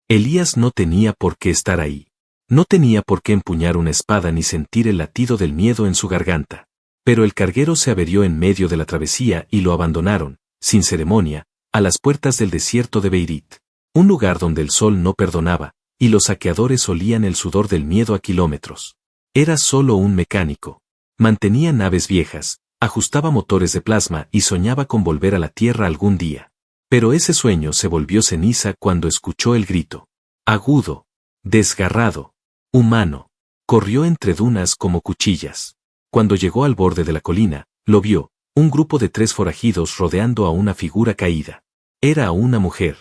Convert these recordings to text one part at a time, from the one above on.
Elías no tenía por qué estar ahí. No tenía por qué empuñar una espada ni sentir el latido del miedo en su garganta. Pero el carguero se averió en medio de la travesía y lo abandonaron, sin ceremonia, a las puertas del desierto de Beirit. Un lugar donde el sol no perdonaba, y los saqueadores olían el sudor del miedo a kilómetros. Era solo un mecánico. Mantenía naves viejas, ajustaba motores de plasma y soñaba con volver a la Tierra algún día. Pero ese sueño se volvió ceniza cuando escuchó el grito. Agudo, desgarrado, humano. Corrió entre dunas como cuchillas. Cuando llegó al borde de la colina, lo vio, un grupo de 3 forajidos rodeando a una figura caída. Era una mujer.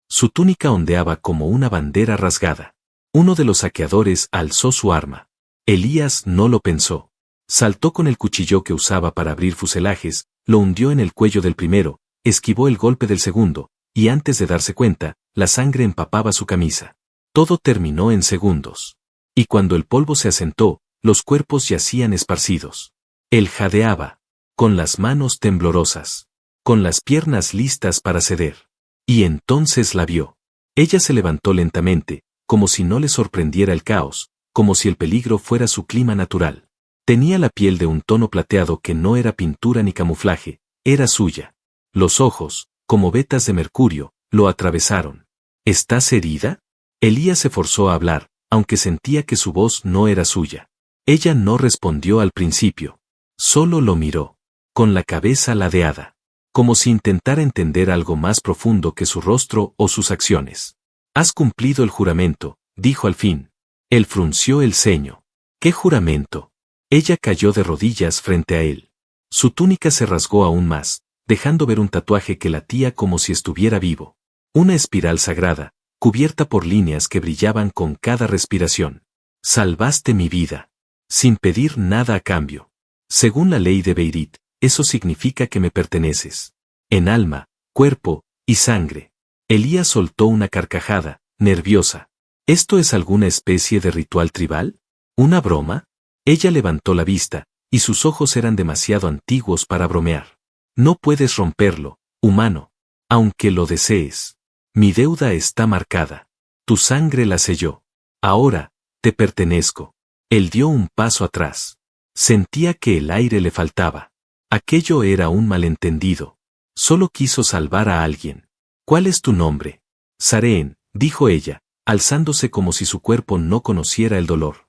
Su túnica ondeaba como una bandera rasgada. Uno de los saqueadores alzó su arma. Elías no lo pensó. Saltó con el cuchillo que usaba para abrir fuselajes, lo hundió en el cuello del primero, esquivó el golpe del segundo, y antes de darse cuenta, la sangre empapaba su camisa. Todo terminó en segundos. Y cuando el polvo se asentó, los cuerpos yacían esparcidos. Él jadeaba, con las manos temblorosas, con las piernas listas para ceder. Y entonces la vio. Ella se levantó lentamente, como si no le sorprendiera el caos, como si el peligro fuera su clima natural. Tenía la piel de un tono plateado que no era pintura ni camuflaje, era suya. Los ojos, como vetas de mercurio, lo atravesaron. ¿Estás herida? Elías se forzó a hablar, aunque sentía que su voz no era suya. Ella no respondió al principio. Solo lo miró, con la cabeza ladeada, como si intentara entender algo más profundo que su rostro o sus acciones. Has cumplido el juramento, dijo al fin. Él frunció el ceño. ¿Qué juramento? Ella cayó de rodillas frente a él. Su túnica se rasgó aún más, dejando ver un tatuaje que latía como si estuviera vivo. Una espiral sagrada, cubierta por líneas que brillaban con cada respiración. Salvaste mi vida. Sin pedir nada a cambio. Según la ley de Beirit, eso significa que me perteneces. En alma, cuerpo y sangre. Elías soltó una carcajada, nerviosa. ¿Esto es alguna especie de ritual tribal? ¿Una broma? Ella levantó la vista, y sus ojos eran demasiado antiguos para bromear. No puedes romperlo, humano. Aunque lo desees. Mi deuda está marcada. Tu sangre la selló. Ahora, te pertenezco. Él dio un paso atrás. Sentía que el aire le faltaba. Aquello era un malentendido. Solo quiso salvar a alguien. ¿Cuál es tu nombre? Sareen, dijo ella, alzándose como si su cuerpo no conociera el dolor.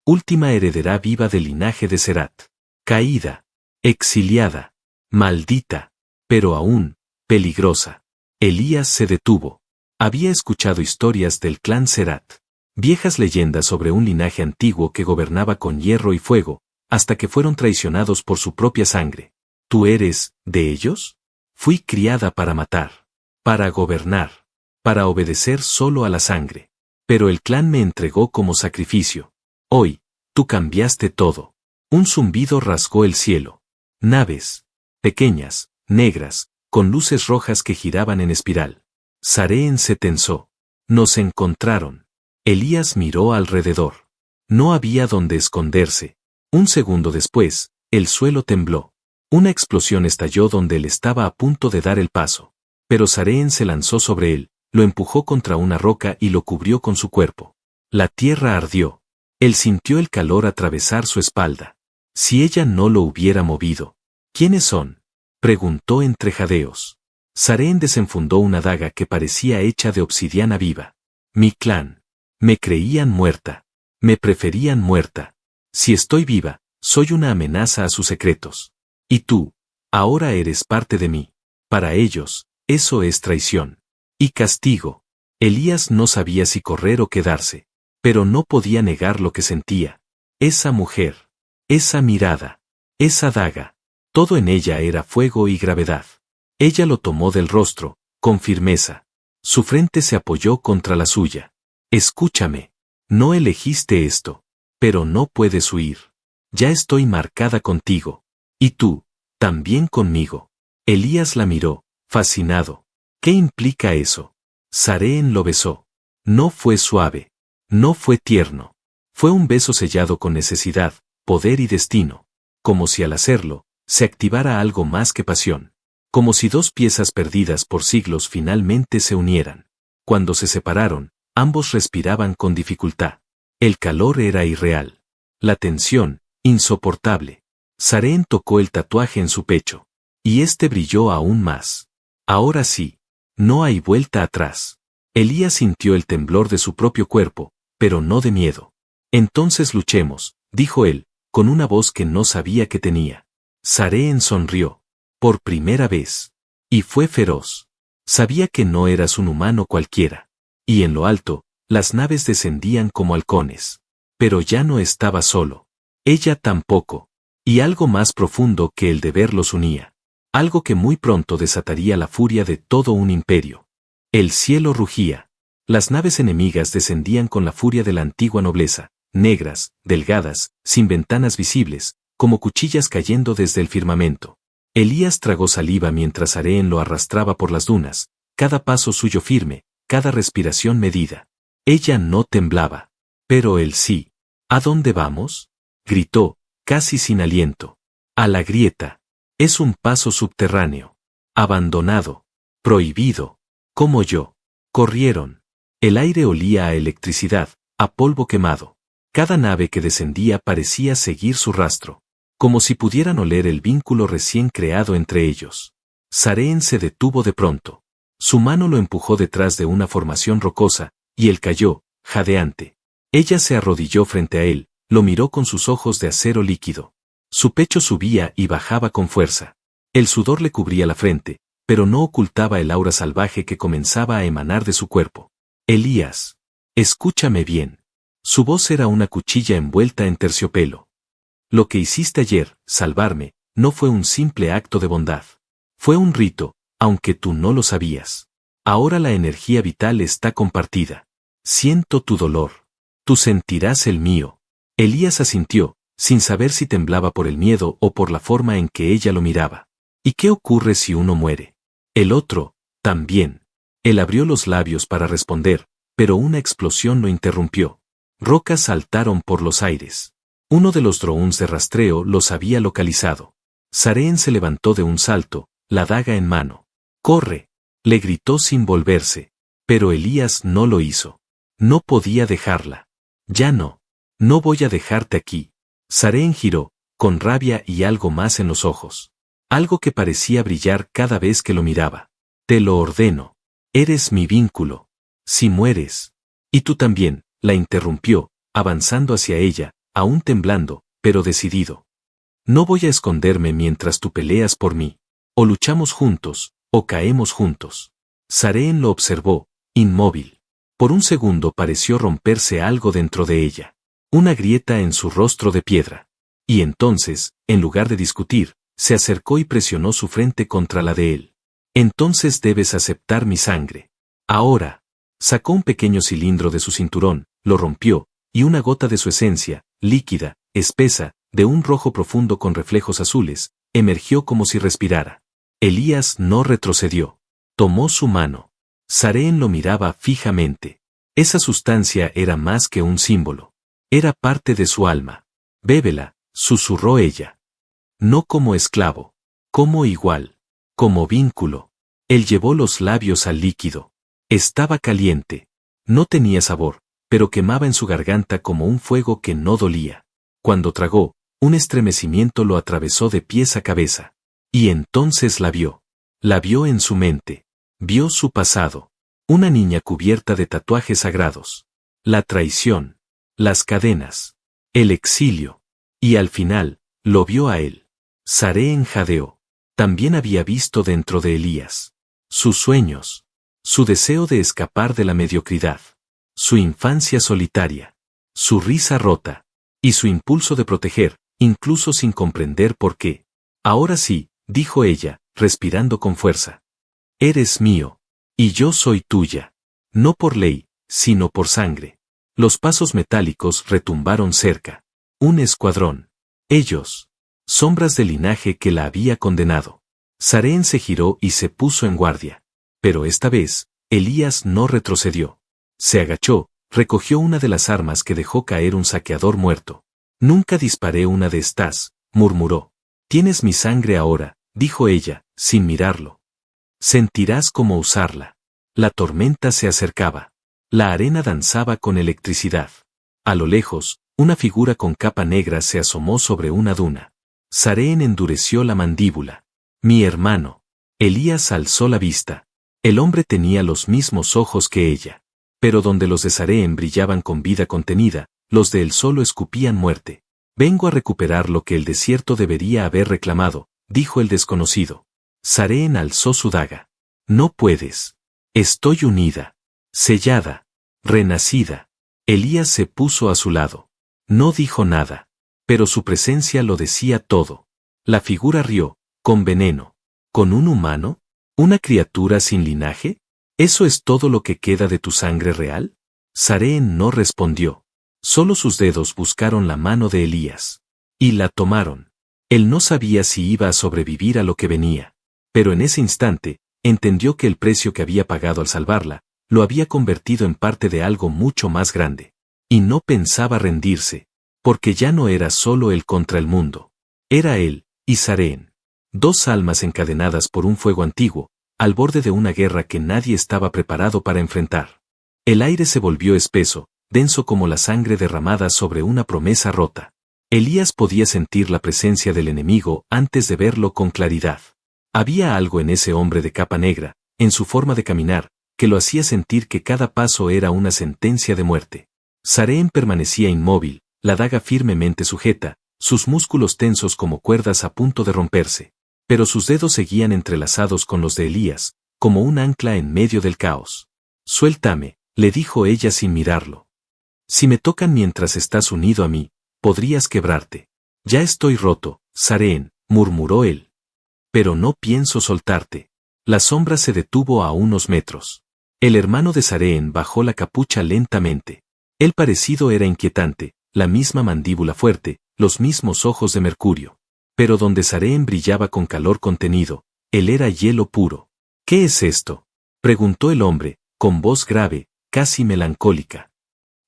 Última heredera viva del linaje de Serat. Caída. Exiliada. Maldita. Pero aún, peligrosa. Elías se detuvo. Había escuchado historias del clan Serat. Viejas leyendas sobre un linaje antiguo que gobernaba con hierro y fuego, hasta que fueron traicionados por su propia sangre. ¿Tú eres, de ellos? Fui criada para matar. Para gobernar. Para obedecer solo a la sangre. Pero el clan me entregó como sacrificio. Hoy, tú cambiaste todo. Un zumbido rasgó el cielo. Naves. Pequeñas, negras, con luces rojas que giraban en espiral. Sareen se tensó. Nos encontraron. Elías miró alrededor. No había donde esconderse. Un segundo después, el suelo tembló. Una explosión estalló donde él estaba a punto de dar el paso. Pero Sareen se lanzó sobre él, lo empujó contra una roca y lo cubrió con su cuerpo. La tierra ardió. Él sintió el calor atravesar su espalda. Si ella no lo hubiera movido. ¿Quiénes son? Preguntó entre jadeos. Sareen desenfundó una daga que parecía hecha de obsidiana viva. Mi clan. Me creían muerta. Me preferían muerta. Si estoy viva, soy una amenaza a sus secretos. Y tú, ahora eres parte de mí. Para ellos, eso es traición. Y castigo. Elías no sabía si correr o quedarse. Pero no podía negar lo que sentía. Esa mujer. Esa mirada. Esa daga. Todo en ella era fuego y gravedad. Ella lo tomó del rostro, con firmeza. Su frente se apoyó contra la suya. Escúchame. No elegiste esto. Pero no puedes huir. Ya estoy marcada contigo. Y tú, también conmigo. Elías la miró, fascinado. ¿Qué implica eso? Sareen lo besó. No fue suave. No fue tierno. Fue un beso sellado con necesidad, poder y destino. Como si al hacerlo, se activara algo más que pasión. Como si dos piezas perdidas por siglos finalmente se unieran. Cuando se separaron, Ambos respiraban con dificultad. El calor era irreal. La tensión, insoportable. Sareen tocó el tatuaje en su pecho. Y este brilló aún más. Ahora sí. No hay vuelta atrás. Elías sintió el temblor de su propio cuerpo, pero no de miedo. Entonces luchemos, dijo él, con una voz que no sabía que tenía. Sareen sonrió. Por primera vez. Y fue feroz. Sabía que no eras un humano cualquiera. Y en lo alto, las naves descendían como halcones. Pero ya no estaba solo. Ella tampoco. Y algo más profundo que el deber los unía. Algo que muy pronto desataría la furia de todo un imperio. El cielo rugía. Las naves enemigas descendían con la furia de la antigua nobleza, negras, delgadas, sin ventanas visibles, como cuchillas cayendo desde el firmamento. Elías tragó saliva mientras Sareen lo arrastraba por las dunas, cada paso suyo firme, cada respiración medida. Ella no temblaba. Pero él sí. ¿A dónde vamos? Gritó, casi sin aliento. A la grieta. Es un paso subterráneo. Abandonado. Prohibido. Como yo. Corrieron. El aire olía a electricidad, a polvo quemado. Cada nave que descendía parecía seguir su rastro. Como si pudieran oler el vínculo recién creado entre ellos. Sareen se detuvo de pronto. Su mano lo empujó detrás de una formación rocosa, y él cayó, jadeante. Ella se arrodilló frente a él, lo miró con sus ojos de acero líquido. Su pecho subía y bajaba con fuerza. El sudor le cubría la frente, pero no ocultaba el aura salvaje que comenzaba a emanar de su cuerpo. Elías. Escúchame bien. Su voz era una cuchilla envuelta en terciopelo. Lo que hiciste ayer, salvarme, no fue un simple acto de bondad. Fue un rito, aunque tú no lo sabías. Ahora la energía vital está compartida. Siento tu dolor. Tú sentirás el mío. Elías asintió, sin saber si temblaba por el miedo o por la forma en que ella lo miraba. ¿Y qué ocurre si uno muere? El otro, también. Él abrió los labios para responder, pero una explosión lo interrumpió. Rocas saltaron por los aires. Uno de los drones de rastreo los había localizado. Sareen se levantó de un salto, la daga en mano. ¡Corre!, le gritó sin volverse. Pero Elías no lo hizo. No podía dejarla. Ya no. No voy a dejarte aquí. Sareen giró, con rabia y algo más en los ojos. Algo que parecía brillar cada vez que lo miraba. Te lo ordeno. Eres mi vínculo. Si mueres. Y tú también, la interrumpió, avanzando hacia ella, aún temblando, pero decidido. No voy a esconderme mientras tú peleas por mí. O luchamos juntos, o caemos juntos. Sareen lo observó, inmóvil. Por un segundo pareció romperse algo dentro de ella. Una grieta en su rostro de piedra. Y entonces, en lugar de discutir, se acercó y presionó su frente contra la de él. Entonces debes aceptar mi sangre. Ahora. Sacó un pequeño cilindro de su cinturón, lo rompió, y una gota de su esencia, líquida, espesa, de un rojo profundo con reflejos azules, emergió como si respirara. Elías no retrocedió. Tomó su mano. Sareen lo miraba fijamente. Esa sustancia era más que un símbolo. Era parte de su alma. Bébela, susurró ella. No como esclavo. Como igual. Como vínculo. Él llevó los labios al líquido. Estaba caliente. No tenía sabor, pero quemaba en su garganta como un fuego que no dolía. Cuando tragó, un estremecimiento lo atravesó de pies a cabeza. Y entonces la vio. La vio en su mente. Vio su pasado. Una niña cubierta de tatuajes sagrados. La traición. Las cadenas. El exilio. Y al final, lo vio a él. Sareen jadeó. También había visto dentro de Elías. Sus sueños. Su deseo de escapar de la mediocridad. Su infancia solitaria. Su risa rota. Y su impulso de proteger, incluso sin comprender por qué. Ahora sí, dijo ella, respirando con fuerza. Eres mío. Y yo soy tuya. No por ley, sino por sangre. Los pasos metálicos retumbaron cerca. Un escuadrón. Ellos. Sombras del linaje que la había condenado. Sareen se giró y se puso en guardia. Pero esta vez, Elías no retrocedió. Se agachó, recogió una de las armas que dejó caer un saqueador muerto. Nunca disparé una de estas, murmuró. Tienes mi sangre ahora, dijo ella, sin mirarlo. Sentirás cómo usarla. La tormenta se acercaba. La arena danzaba con electricidad. A lo lejos, una figura con capa negra se asomó sobre una duna. Sareen endureció la mandíbula. Mi hermano. Elías alzó la vista. El hombre tenía los mismos ojos que ella. Pero donde los de Sareen brillaban con vida contenida, los de él solo escupían muerte. Vengo a recuperar lo que el desierto debería haber reclamado, dijo el desconocido. Sareen alzó su daga. No puedes. Estoy unida. Sellada. Renacida. Elías se puso a su lado. No dijo nada. Pero su presencia lo decía todo. La figura rió, con veneno. ¿Con un humano? ¿Una criatura sin linaje? ¿Eso es todo lo que queda de tu sangre real? Sareen no respondió. Solo sus dedos buscaron la mano de Elías. Y la tomaron. Él no sabía si iba a sobrevivir a lo que venía. Pero en ese instante, entendió que el precio que había pagado al salvarla, lo había convertido en parte de algo mucho más grande. Y no pensaba rendirse, porque ya no era solo él contra el mundo. Era él, y Sareen. Dos almas encadenadas por un fuego antiguo, al borde de una guerra que nadie estaba preparado para enfrentar. El aire se volvió espeso, denso como la sangre derramada sobre una promesa rota. Elías podía sentir la presencia del enemigo antes de verlo con claridad. Había algo en ese hombre de capa negra, en su forma de caminar, que lo hacía sentir que cada paso era una sentencia de muerte. Sareen permanecía inmóvil, la daga firmemente sujeta, sus músculos tensos como cuerdas a punto de romperse. Pero sus dedos seguían entrelazados con los de Elías, como un ancla en medio del caos. Suéltame, le dijo ella sin mirarlo. Si me tocan mientras estás unido a mí, podrías quebrarte. Ya estoy roto, Sareen, murmuró él. Pero no pienso soltarte. La sombra se detuvo a unos metros. El hermano de Sareen bajó la capucha lentamente. El parecido era inquietante, la misma mandíbula fuerte, los mismos ojos de mercurio. Pero donde Sareen brillaba con calor contenido, él era hielo puro. ¿Qué es esto?, preguntó el hombre, con voz grave, casi melancólica.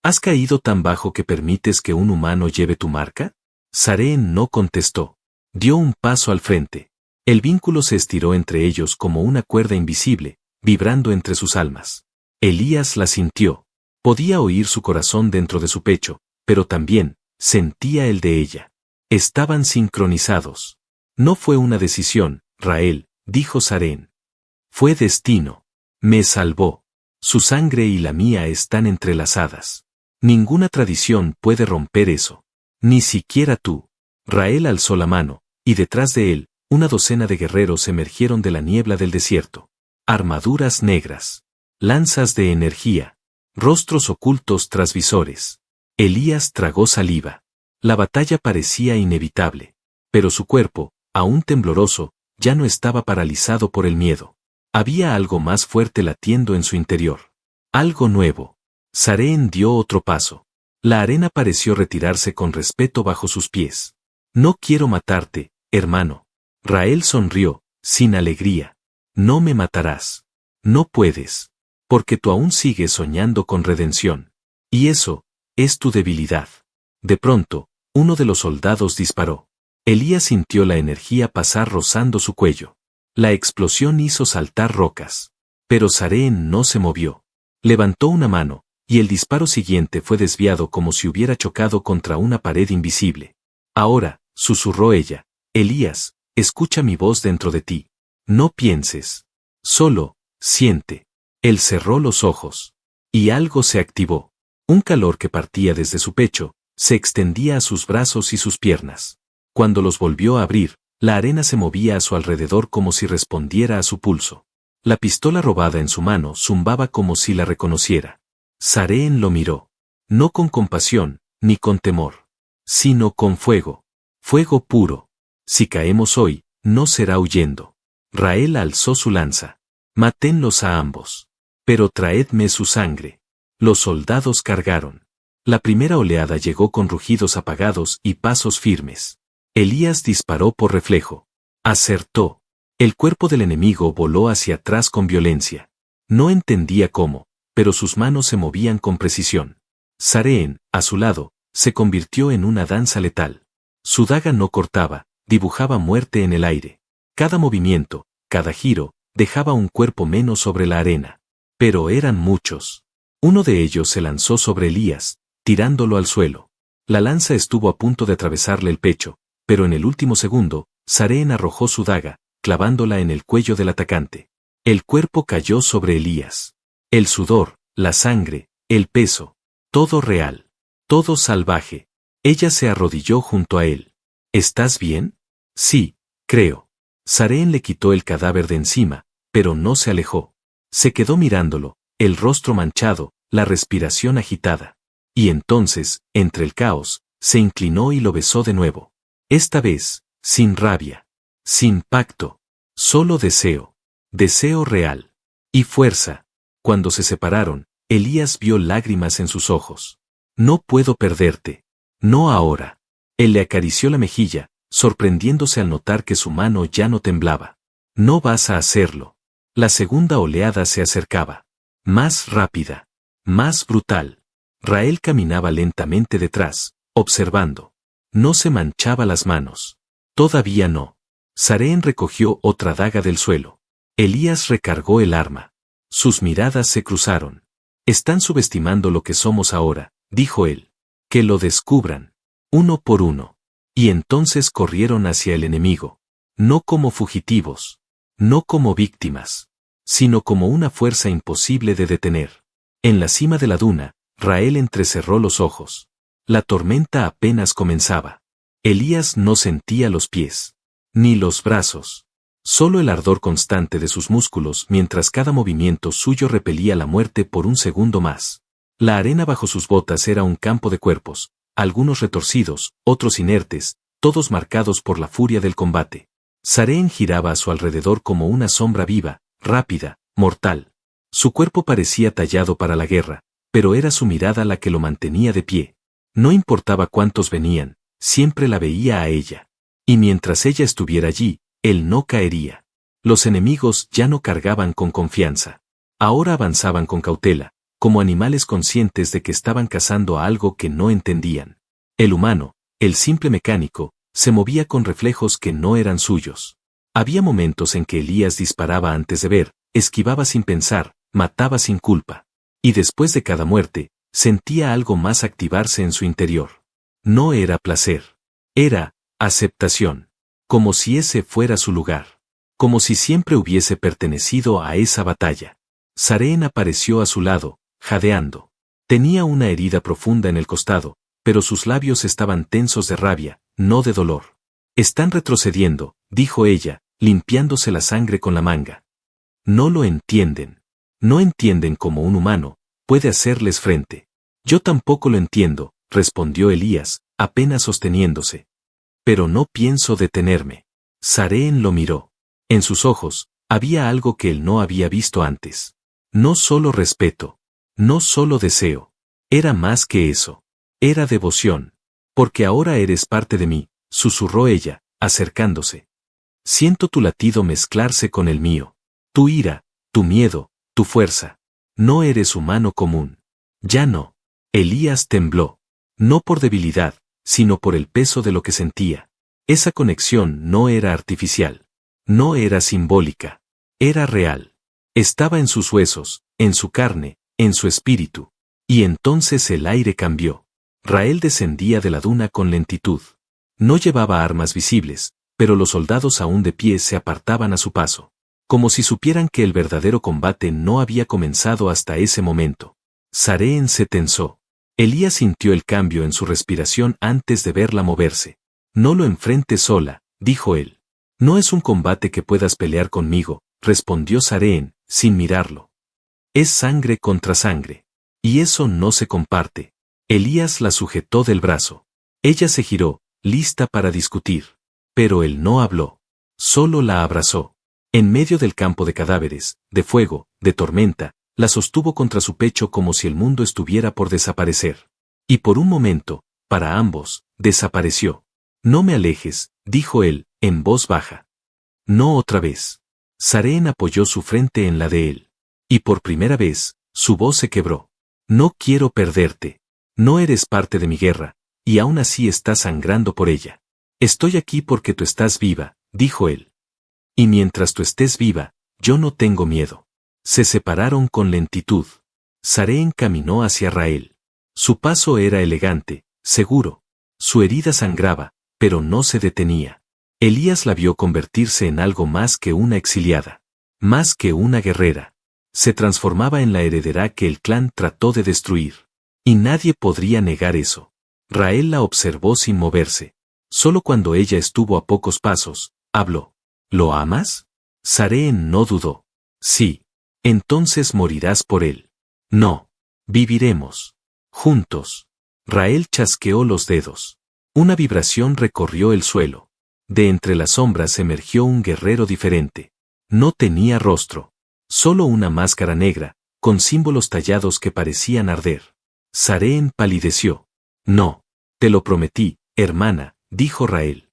¿Has caído tan bajo que permites que un humano lleve tu marca? Sareen no contestó. Dio un paso al frente. El vínculo se estiró entre ellos como una cuerda invisible, vibrando entre sus almas. Elías la sintió. Podía oír su corazón dentro de su pecho, pero también sentía el de ella. Estaban sincronizados. No fue una decisión, Rael, dijo Sareen. Fue destino. Me salvó. Su sangre y la mía están entrelazadas. Ninguna tradición puede romper eso. Ni siquiera tú. Rael alzó la mano, y detrás de él, una docena de guerreros emergieron de la niebla del desierto. Armaduras negras. Lanzas de energía. Rostros ocultos tras visores. Elías tragó saliva. La batalla parecía inevitable. Pero su cuerpo, aún tembloroso, ya no estaba paralizado por el miedo. Había algo más fuerte latiendo en su interior. Algo nuevo. Sareen dio otro paso. La arena pareció retirarse con respeto bajo sus pies. No quiero matarte, hermano. Rael sonrió, sin alegría. No me matarás. No puedes. Porque tú aún sigues soñando con redención. Y eso, es tu debilidad. De pronto, uno de los soldados disparó. Elías sintió la energía pasar rozando su cuello. La explosión hizo saltar rocas. Pero Sareen no se movió. Levantó una mano, y el disparo siguiente fue desviado como si hubiera chocado contra una pared invisible. Ahora, susurró ella, Elías, escucha mi voz dentro de ti. No pienses. Solo, siente. Él cerró los ojos. Y algo se activó. Un calor que partía desde su pecho, se extendía a sus brazos y sus piernas. Cuando los volvió a abrir, la arena se movía a su alrededor como si respondiera a su pulso. La pistola robada en su mano zumbaba como si la reconociera. Sareen lo miró. No con compasión, ni con temor. Sino con fuego. Fuego puro. Si caemos hoy, no será huyendo. Rael alzó su lanza. Mátenlos a ambos. Pero traedme su sangre. Los soldados cargaron. La primera oleada llegó con rugidos apagados y pasos firmes. Elías disparó por reflejo. Acertó. El cuerpo del enemigo voló hacia atrás con violencia. No entendía cómo, pero sus manos se movían con precisión. Sareen, a su lado, se convirtió en una danza letal. Su daga no cortaba, dibujaba muerte en el aire. Cada movimiento, cada giro, dejaba un cuerpo menos sobre la arena. Pero eran muchos. Uno de ellos se lanzó sobre Elías, tirándolo al suelo. La lanza estuvo a punto de atravesarle el pecho, pero en el último segundo, Sareen arrojó su daga, clavándola en el cuello del atacante. El cuerpo cayó sobre Elías. El sudor, la sangre, el peso, todo real, todo salvaje. Ella se arrodilló junto a él. ¿Estás bien? Sí, creo. Sareen le quitó el cadáver de encima, pero no se alejó. Se quedó mirándolo, el rostro manchado, la respiración agitada. Y entonces, entre el caos, se inclinó y lo besó de nuevo. Esta vez, sin rabia, sin pacto, solo deseo. Deseo real. Y fuerza. Cuando se separaron, Elías vio lágrimas en sus ojos. No puedo perderte. No ahora. Él le acarició la mejilla, sorprendiéndose al notar que su mano ya no temblaba. No vas a hacerlo. La segunda oleada se acercaba. Más rápida. Más brutal. Rael caminaba lentamente detrás, observando. No se manchaba las manos. Todavía no. Sareen recogió otra daga del suelo. Elías recargó el arma. Sus miradas se cruzaron. Están subestimando lo que somos ahora, dijo él. Que lo descubran. Uno por uno. Y entonces corrieron hacia el enemigo. No como fugitivos. No como víctimas. Sino como una fuerza imposible de detener. En la cima de la duna, Rael entrecerró los ojos. La tormenta apenas comenzaba. Elías no sentía los pies. Ni los brazos. Solo el ardor constante de sus músculos mientras cada movimiento suyo repelía la muerte por un segundo más. La arena bajo sus botas era un campo de cuerpos, algunos retorcidos, otros inertes, todos marcados por la furia del combate. Sareen giraba a su alrededor como una sombra viva, rápida, mortal. Su cuerpo parecía tallado para la guerra, pero era su mirada la que lo mantenía de pie. No importaba cuántos venían, siempre la veía a ella. Y mientras ella estuviera allí, él no caería. Los enemigos ya no cargaban con confianza. Ahora avanzaban con cautela, como animales conscientes de que estaban cazando a algo que no entendían. El humano, el simple mecánico, se movía con reflejos que no eran suyos. Había momentos en que Elías disparaba antes de ver, esquivaba sin pensar, mataba sin culpa. Y después de cada muerte, sentía algo más activarse en su interior. No era placer. Era aceptación. Como si ese fuera su lugar. Como si siempre hubiese pertenecido a esa batalla. Sareen apareció a su lado, jadeando. Tenía una herida profunda en el costado, pero sus labios estaban tensos de rabia, no de dolor. Están retrocediendo, dijo ella, limpiándose la sangre con la manga. No lo entienden. No entienden cómo un humano puede hacerles frente. Yo tampoco lo entiendo, respondió Elías, apenas sosteniéndose. Pero no pienso detenerme. Sareen lo miró. En sus ojos, había algo que él no había visto antes. No solo respeto. No solo deseo. Era más que eso. Era devoción. Porque ahora eres parte de mí, susurró ella, acercándose. Siento tu latido mezclarse con el mío. Tu ira, tu miedo, tu fuerza. No eres humano común. Ya no. Elías tembló. No por debilidad, sino por el peso de lo que sentía. Esa conexión no era artificial. No era simbólica. Era real. Estaba en sus huesos, en su carne, en su espíritu. Y entonces el aire cambió. Rael descendía de la duna con lentitud. No llevaba armas visibles, pero los soldados aún de pie se apartaban a su paso. Como si supieran que el verdadero combate no había comenzado hasta ese momento. Sareen se tensó. Elías sintió el cambio en su respiración antes de verla moverse. No lo enfrentes sola, dijo él. No es un combate que puedas pelear conmigo, respondió Sareen, sin mirarlo. Es sangre contra sangre. Y eso no se comparte. Elías la sujetó del brazo. Ella se giró, lista para discutir. Pero él no habló. Solo la abrazó. En medio del campo de cadáveres, de fuego, de tormenta, la sostuvo contra su pecho como si el mundo estuviera por desaparecer. Y por un momento, para ambos, desapareció. No me alejes, dijo él, en voz baja. No otra vez. Sareen apoyó su frente en la de él. Y por primera vez, su voz se quebró. No quiero perderte. No eres parte de mi guerra, y aún así estás sangrando por ella. Estoy aquí porque tú estás viva, dijo él. Y mientras tú estés viva, yo no tengo miedo. Se separaron con lentitud. Sareen caminó hacia Rael. Su paso era elegante, seguro. Su herida sangraba, pero no se detenía. Elías la vio convertirse en algo más que una exiliada. Más que una guerrera. Se transformaba en la heredera que el clan trató de destruir. Y nadie podría negar eso. Rael la observó sin moverse. Solo cuando ella estuvo a pocos pasos, habló. ¿Lo amas? Sareen no dudó. Sí. Entonces morirás por él. No. Viviremos. Juntos. Rael chasqueó los dedos. Una vibración recorrió el suelo. De entre las sombras emergió un guerrero diferente. No tenía rostro. Solo una máscara negra, con símbolos tallados que parecían arder. Sareen palideció. No. Te lo prometí, hermana, dijo Rael.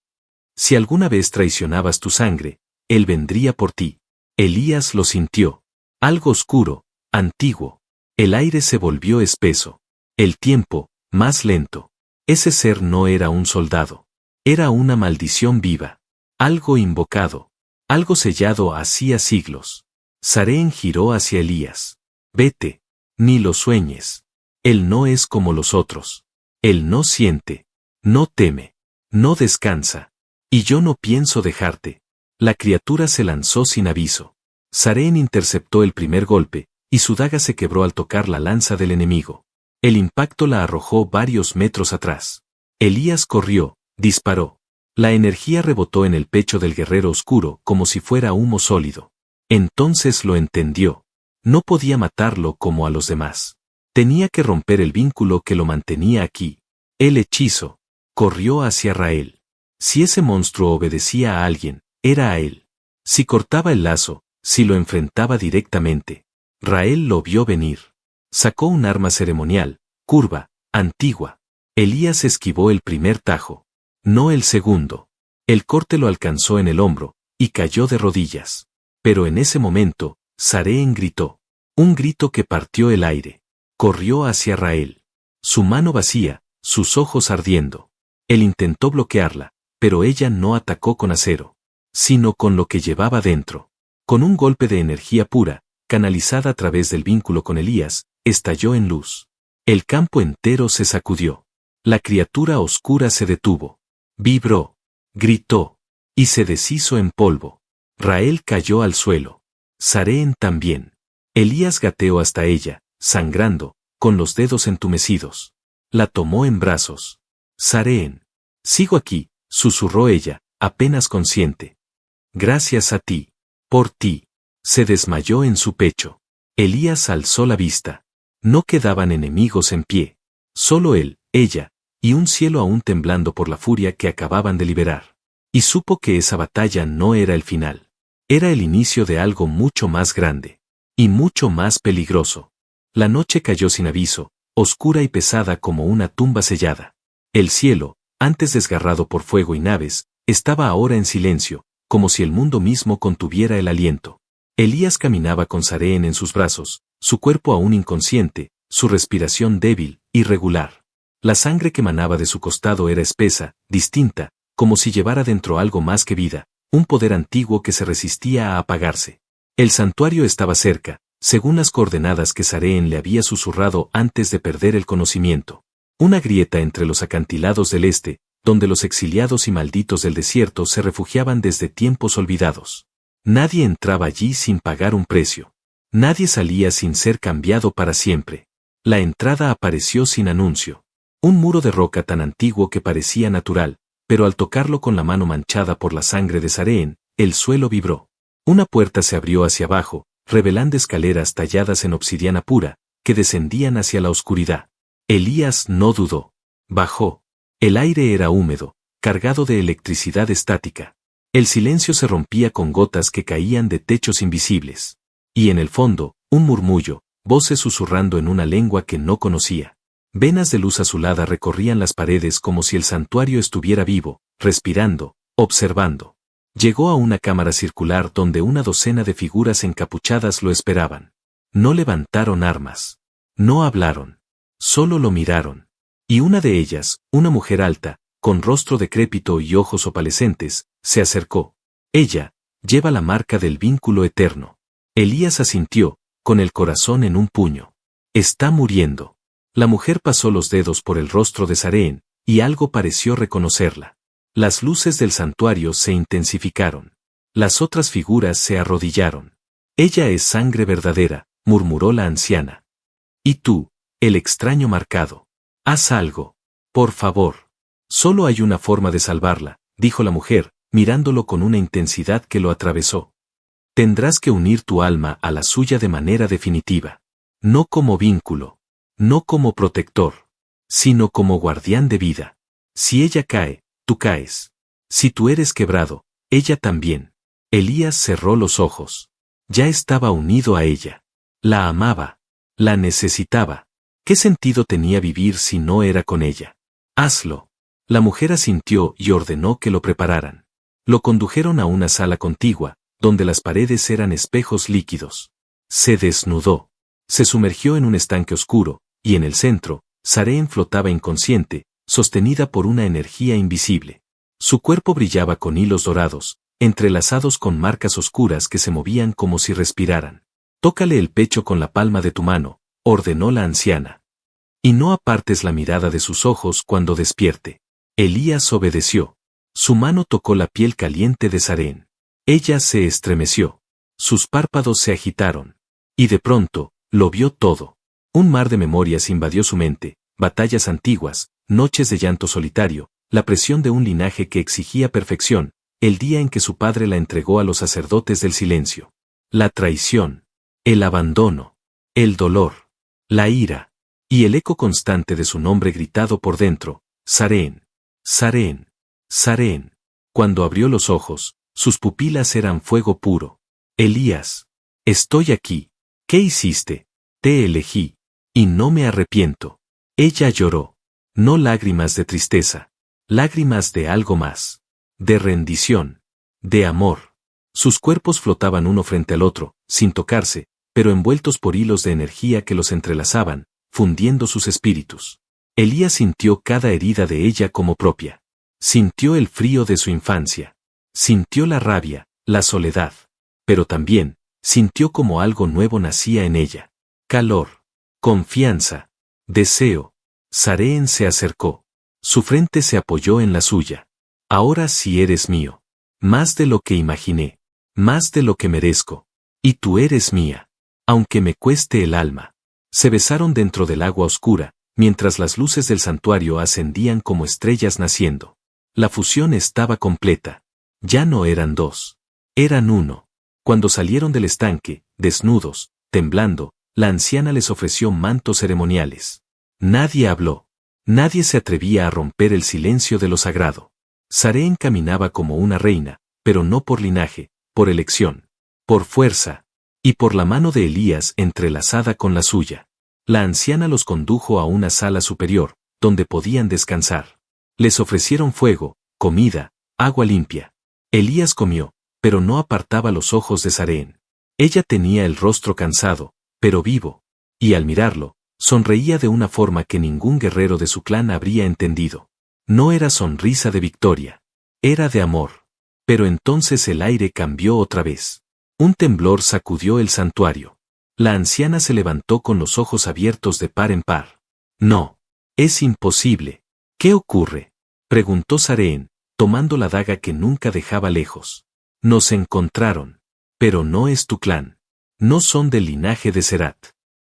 Si alguna vez traicionabas tu sangre, él vendría por ti. Elías lo sintió. Algo oscuro, antiguo. El aire se volvió espeso. El tiempo, más lento. Ese ser no era un soldado. Era una maldición viva. Algo invocado. Algo sellado hacía siglos. Sareen giró hacia Elías. Vete. Ni lo sueñes. Él no es como los otros. Él no siente. No teme. No descansa. Y yo no pienso dejarte. La criatura se lanzó sin aviso. Sareen interceptó el primer golpe, y su daga se quebró al tocar la lanza del enemigo. El impacto la arrojó varios metros atrás. Elías corrió, disparó. La energía rebotó en el pecho del guerrero oscuro como si fuera humo sólido. Entonces lo entendió. No podía matarlo como a los demás. Tenía que romper el vínculo que lo mantenía aquí. El hechizo. Corrió hacia Rael. Si ese monstruo obedecía a alguien, era a él. Si cortaba el lazo, si lo enfrentaba directamente. Rael lo vio venir. Sacó un arma ceremonial, curva, antigua. Elías esquivó el primer tajo. No el segundo. El corte lo alcanzó en el hombro, y cayó de rodillas. Pero en ese momento, Sareen gritó. Un grito que partió el aire. Corrió hacia Rael. Su mano vacía, sus ojos ardiendo. Él intentó bloquearla, pero ella no atacó con acero, sino con lo que llevaba dentro. Con un golpe de energía pura, canalizada a través del vínculo con Elías, estalló en luz. El campo entero se sacudió. La criatura oscura se detuvo. Vibró. Gritó. Y se deshizo en polvo. Rael cayó al suelo. Sareen también. Elías gateó hasta ella, sangrando, con los dedos entumecidos. La tomó en brazos. Sareen. Sigo aquí, susurró ella, apenas consciente. Gracias a ti. Por ti. Se desmayó en su pecho. Elías alzó la vista. No quedaban enemigos en pie. Solo él, ella, y un cielo aún temblando por la furia que acababan de liberar. Y supo que esa batalla no era el final. Era el inicio de algo mucho más grande. Y mucho más peligroso. La noche cayó sin aviso, oscura y pesada como una tumba sellada. El cielo, antes desgarrado por fuego y naves, estaba ahora en silencio, como si el mundo mismo contuviera el aliento. Elías caminaba con Sareen en sus brazos, su cuerpo aún inconsciente, su respiración débil, irregular. La sangre que manaba de su costado era espesa, distinta, como si llevara dentro algo más que vida, un poder antiguo que se resistía a apagarse. El santuario estaba cerca, según las coordenadas que Sareen le había susurrado antes de perder el conocimiento. Una grieta entre los acantilados del este, donde los exiliados y malditos del desierto se refugiaban desde tiempos olvidados. Nadie entraba allí sin pagar un precio. Nadie salía sin ser cambiado para siempre. La entrada apareció sin anuncio. Un muro de roca tan antiguo que parecía natural, pero al tocarlo con la mano manchada por la sangre de Sareen, el suelo vibró. Una puerta se abrió hacia abajo, revelando escaleras talladas en obsidiana pura, que descendían hacia la oscuridad. Elías no dudó. Bajó. El aire era húmedo, cargado de electricidad estática. El silencio se rompía con gotas que caían de techos invisibles. Y en el fondo, un murmullo, voces susurrando en una lengua que no conocía. Venas de luz azulada recorrían las paredes como si el santuario estuviera vivo, respirando, observando. Llegó a una cámara circular donde una docena de figuras encapuchadas lo esperaban. No levantaron armas. No hablaron. Solo lo miraron. Y una de ellas, una mujer alta, con rostro decrépito y ojos opalescentes, se acercó. Ella, lleva la marca del vínculo eterno. Elías asintió, con el corazón en un puño. Está muriendo. La mujer pasó los dedos por el rostro de Sareen, y algo pareció reconocerla. Las luces del santuario se intensificaron. Las otras figuras se arrodillaron. Ella es sangre verdadera, murmuró la anciana. Y tú, el extraño marcado. Haz algo. Por favor. Solo hay una forma de salvarla, dijo la mujer, mirándolo con una intensidad que lo atravesó. Tendrás que unir tu alma a la suya de manera definitiva. No como vínculo. No como protector. Sino como guardián de vida. Si ella cae, tú caes. Si tú eres quebrado, ella también. Elías cerró los ojos. Ya estaba unido a ella. La amaba. La necesitaba. ¿Qué sentido tenía vivir si no era con ella? Hazlo. La mujer asintió y ordenó que lo prepararan. Lo condujeron a una sala contigua, donde las paredes eran espejos líquidos. Se desnudó. Se sumergió en un estanque oscuro, y en el centro, Sareen flotaba inconsciente, sostenida por una energía invisible. Su cuerpo brillaba con hilos dorados, entrelazados con marcas oscuras que se movían como si respiraran. Tócale el pecho con la palma de tu mano, ordenó la anciana. Y no apartes la mirada de sus ojos cuando despierte. Elías obedeció. Su mano tocó la piel caliente de Sareen. Ella se estremeció. Sus párpados se agitaron. Y de pronto, lo vio todo. Un mar de memorias invadió su mente, batallas antiguas, noches de llanto solitario, la presión de un linaje que exigía perfección, el día en que su padre la entregó a los sacerdotes del silencio. La traición, el abandono, el dolor, la ira, y el eco constante de su nombre gritado por dentro, Sareen, Sareen, Sareen. Cuando abrió los ojos, sus pupilas eran fuego puro. Elías, estoy aquí. ¿Qué hiciste? Te elegí. Y no me arrepiento. Ella lloró. No lágrimas de tristeza. Lágrimas de algo más. De rendición. De amor. Sus cuerpos flotaban uno frente al otro, sin tocarse, pero envueltos por hilos de energía que los entrelazaban, fundiendo sus espíritus. Elías sintió cada herida de ella como propia. Sintió el frío de su infancia. Sintió la rabia, la soledad. Pero también, sintió como algo nuevo nacía en ella. Calor. Confianza. Deseo. Sareen se acercó. Su frente se apoyó en la suya. Ahora sí eres mío. Más de lo que imaginé. Más de lo que merezco. Y tú eres mía. Aunque me cueste el alma. Se besaron dentro del agua oscura, mientras las luces del santuario ascendían como estrellas naciendo. La fusión estaba completa. Ya no eran dos. Eran uno. Cuando salieron del estanque, desnudos, temblando, la anciana les ofreció mantos ceremoniales. Nadie habló. Nadie se atrevía a romper el silencio de lo sagrado. Sareen caminaba como una reina, pero no por linaje, por elección, por fuerza, y por la mano de Elías entrelazada con la suya. La anciana los condujo a una sala superior, donde podían descansar. Les ofrecieron fuego, comida, agua limpia. Elías comió, pero no apartaba los ojos de Sareen. Ella tenía el rostro cansado, pero vivo, y al mirarlo, sonreía de una forma que ningún guerrero de su clan habría entendido. No era sonrisa de victoria, era de amor. Pero entonces el aire cambió otra vez. Un temblor sacudió el santuario. La anciana se levantó con los ojos abiertos de par en par. No, es imposible. ¿Qué ocurre? Preguntó Sareen, tomando la daga que nunca dejaba lejos. Nos encontraron. Pero no es tu clan. No son del linaje de Serat.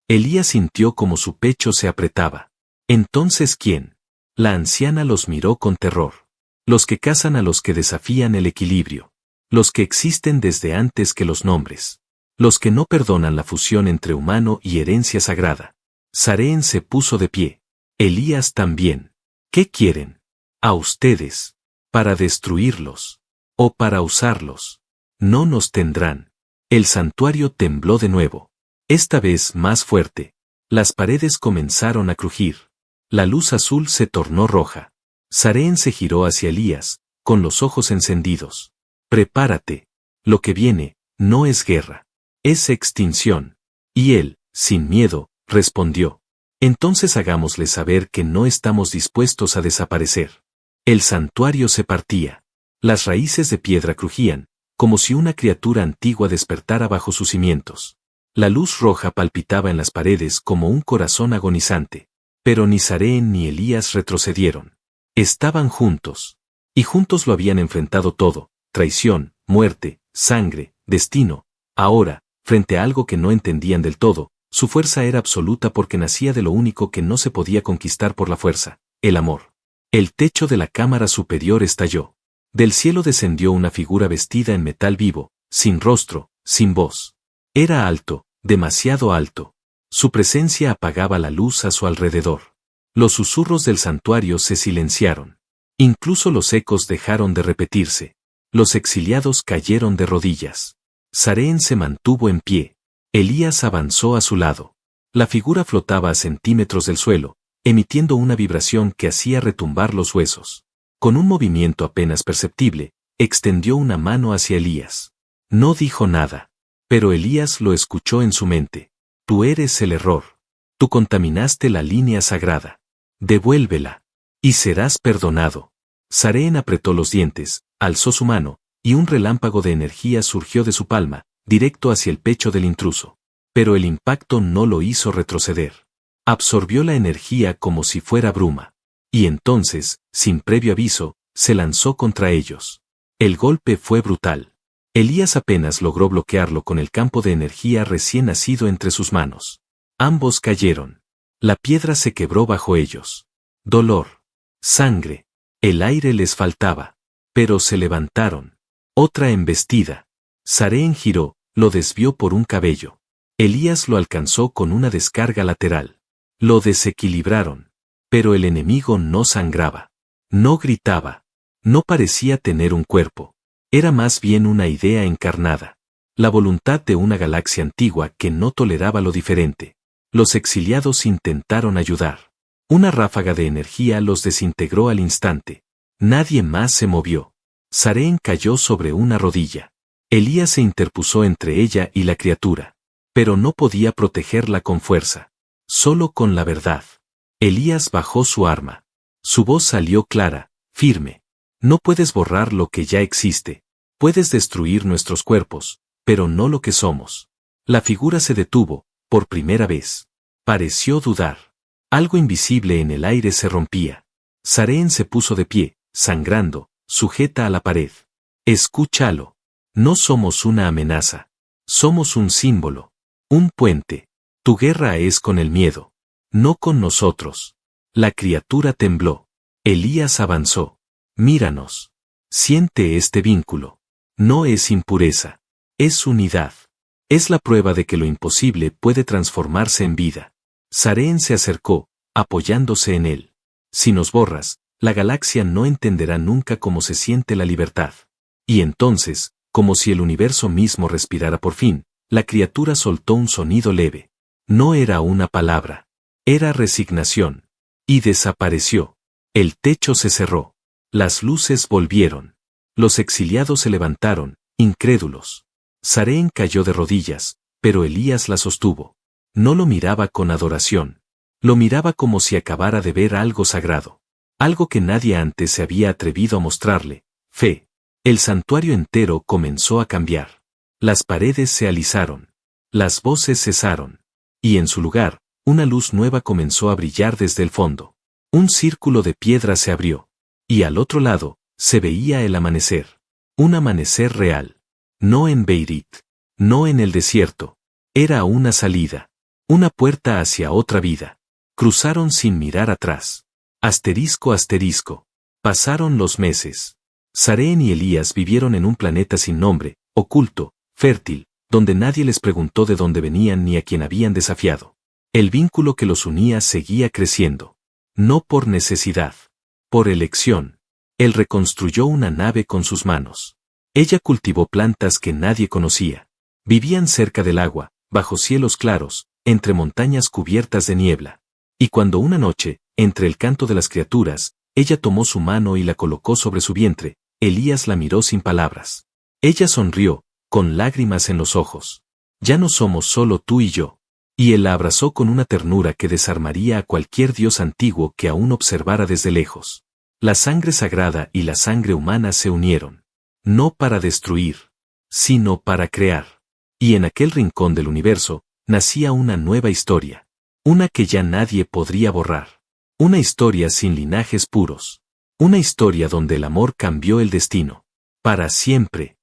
Elías sintió como su pecho se apretaba. ¿Entonces quién? La anciana los miró con terror. Los que cazan a los que desafían el equilibrio. Los que existen desde antes que los nombres. Los que no perdonan la fusión entre humano y herencia sagrada. Sareen se puso de pie. Elías también. ¿Qué quieren? A ustedes. Para destruirlos. O para usarlos. No nos tendrán. El santuario tembló de nuevo. Esta vez más fuerte. Las paredes comenzaron a crujir. La luz azul se tornó roja. Sareen se giró hacia Elías, con los ojos encendidos. Prepárate. Lo que viene, no es guerra. Es extinción. Y él, sin miedo, respondió. Entonces hagámosle saber que no estamos dispuestos a desaparecer. El santuario se partía. Las raíces de piedra crujían, como si una criatura antigua despertara bajo sus cimientos. La luz roja palpitaba en las paredes como un corazón agonizante. Pero ni Sareen ni Elías retrocedieron. Estaban juntos. Y juntos lo habían enfrentado todo: traición, muerte, sangre, destino. Ahora, frente a algo que no entendían del todo, su fuerza era absoluta porque nacía de lo único que no se podía conquistar por la fuerza: el amor. El techo de la cámara superior estalló. Del cielo descendió una figura vestida en metal vivo, sin rostro, sin voz. Era alto, demasiado alto. Su presencia apagaba la luz a su alrededor. Los susurros del santuario se silenciaron. Incluso los ecos dejaron de repetirse. Los exiliados cayeron de rodillas. Sareen se mantuvo en pie. Elías avanzó a su lado. La figura flotaba a centímetros del suelo, emitiendo una vibración que hacía retumbar los huesos. Con un movimiento apenas perceptible, extendió una mano hacia Elías. No dijo nada. Pero Elías lo escuchó en su mente. Tú eres el error. Tú contaminaste la línea sagrada. Devuélvela. Y serás perdonado. Sareen apretó los dientes, alzó su mano, y un relámpago de energía surgió de su palma, directo hacia el pecho del intruso. Pero el impacto no lo hizo retroceder. Absorbió la energía como si fuera bruma. Y entonces, sin previo aviso, se lanzó contra ellos. El golpe fue brutal. Elías apenas logró bloquearlo con el campo de energía recién nacido entre sus manos. Ambos cayeron. La piedra se quebró bajo ellos. Dolor. Sangre. El aire les faltaba. Pero se levantaron. Otra embestida. Sareen giró, lo desvió por un cabello. Elías lo alcanzó con una descarga lateral. Lo desequilibraron. Pero el enemigo no sangraba. No gritaba. No parecía tener un cuerpo. Era más bien una idea encarnada. La voluntad de una galaxia antigua que no toleraba lo diferente. Los exiliados intentaron ayudar. Una ráfaga de energía los desintegró al instante. Nadie más se movió. Sareen cayó sobre una rodilla. Elías se interpuso entre ella y la criatura. Pero no podía protegerla con fuerza. Solo con la verdad. Elías bajó su arma. Su voz salió clara, firme. No puedes borrar lo que ya existe. Puedes destruir nuestros cuerpos, pero no lo que somos. La figura se detuvo, por primera vez. Pareció dudar. Algo invisible en el aire se rompía. Sareen se puso de pie, sangrando, sujeta a la pared. Escúchalo. No somos una amenaza. Somos un símbolo. Un puente. Tu guerra es con el miedo. No con nosotros. La criatura tembló. Elías avanzó. Míranos. Siente este vínculo. No es impureza. Es unidad. Es la prueba de que lo imposible puede transformarse en vida. Sareen se acercó, apoyándose en él. Si nos borras, la galaxia no entenderá nunca cómo se siente la libertad. Y entonces, como si el universo mismo respirara por fin, la criatura soltó un sonido leve. No era una palabra. Era resignación. Y desapareció. El techo se cerró. Las luces volvieron. Los exiliados se levantaron, incrédulos. Sareen cayó de rodillas, pero Elías la sostuvo. No lo miraba con adoración. Lo miraba como si acabara de ver algo sagrado. Algo que nadie antes se había atrevido a mostrarle: fe. El santuario entero comenzó a cambiar. Las paredes se alisaron. Las voces cesaron. Y en su lugar, una luz nueva comenzó a brillar desde el fondo. Un círculo de piedra se abrió. Y al otro lado, se veía el amanecer. Un amanecer real. No en Beirit. No en el desierto. Era una salida. Una puerta hacia otra vida. Cruzaron sin mirar atrás. Asterisco asterisco. Pasaron los meses. Sareen y Elías vivieron en un planeta sin nombre, oculto, fértil, donde nadie les preguntó de dónde venían ni a quién habían desafiado. El vínculo que los unía seguía creciendo. No por necesidad. Por elección. Él reconstruyó una nave con sus manos. Ella cultivó plantas que nadie conocía. Vivían cerca del agua, bajo cielos claros, entre montañas cubiertas de niebla. Y cuando una noche, entre el canto de las criaturas, ella tomó su mano y la colocó sobre su vientre, Elías la miró sin palabras. Ella sonrió, con lágrimas en los ojos. Ya no somos solo tú y yo. Y él la abrazó con una ternura que desarmaría a cualquier dios antiguo que aún observara desde lejos. La sangre sagrada y la sangre humana se unieron. No para destruir, sino para crear. Y en aquel rincón del universo, nacía una nueva historia. Una que ya nadie podría borrar. Una historia sin linajes puros. Una historia donde el amor cambió el destino. Para siempre.